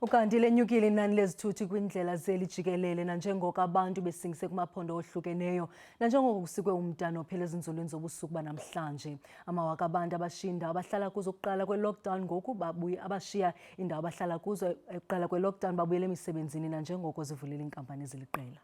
Ukanti lenyukile inani lezithuthi kwindlela zeli jikelele nanjengoko abantu besingise kumaphondo awohlukeneyo nanjengoko kusikwe umda nophela ezinzulwini zobusuku banamhlanje. Amawaka abantu abashiya iindawo abahlala kuzo ukuqala kweLockdown ngoku abashiya iindawo abahlala kuzo ukuqala kweLockdown babuyela emisebenzini nanjengoko zivulile iinkampani eziliqela.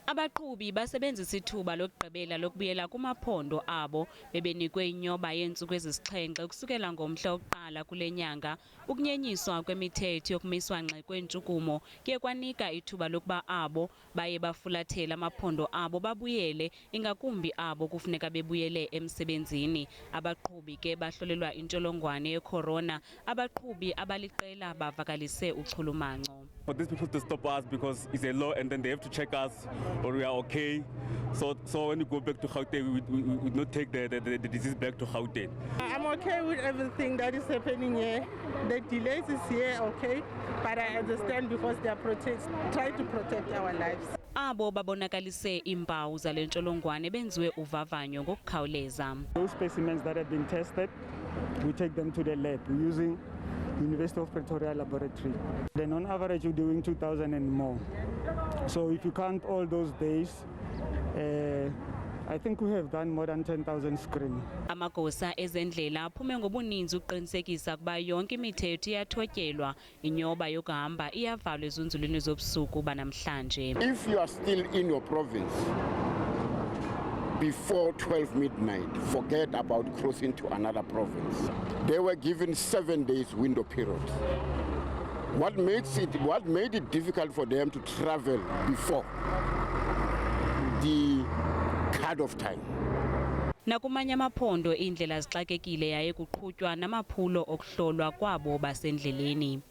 Abaqhubi basebenzisa ithuba lokugqibela lokubuyela kumaphondo abo bebenikwe inyoba yeentsuku ezisixhenxe ukusukela ngomhla wokuqala kule nyanga. Ukunyenyiswa kwemithetho yokumiswa ngxi kweentshukumo kuye kwanika ithuba lokuba abo baye bafulathela amaphondo abo babuyele, ingakumbi abo kufuneka bebuyele emsebenzini. Abaqhubi ke bahlolelwa intsholongwane yecorona. Abaqhubi abaliqela bavakalise uchulumanco. For these people to stop us because it's a law and then they have to check us or we are okay. So when we go back to Gauteng, we not take the disease back to Gauteng. I'm okay with everything that is happening here. The delays is here, okay, but I understand because they are trying to protect our lives. Abo babonakalise impawu zale ntsholongwane benziwe uvavanyo ngokukhawuleza. Those specimens that have been tested, we take them to the lab using University of Pretoria laboratory. Then on average you're doing 2,000 and more. So if you count all those days, I think we have done more than 10,000 screening. Amagosa ezendlela aphume ngobuninzi uqinisekisa kuba yonke imithetho iyathotyelwa, inyoba yokuhamba iyavalwa ezinzulwini zobusuku banamhlanje. If you are still in your province before 12 midnight, forget about crossing to another province. They were given 7 days window period. What made it difficult for them to travel before the cut of time. Nakumanye amaphondo indlela zixakekile yaye kuqhutywa namaphulo okuhlolwa kwabo basendleleni.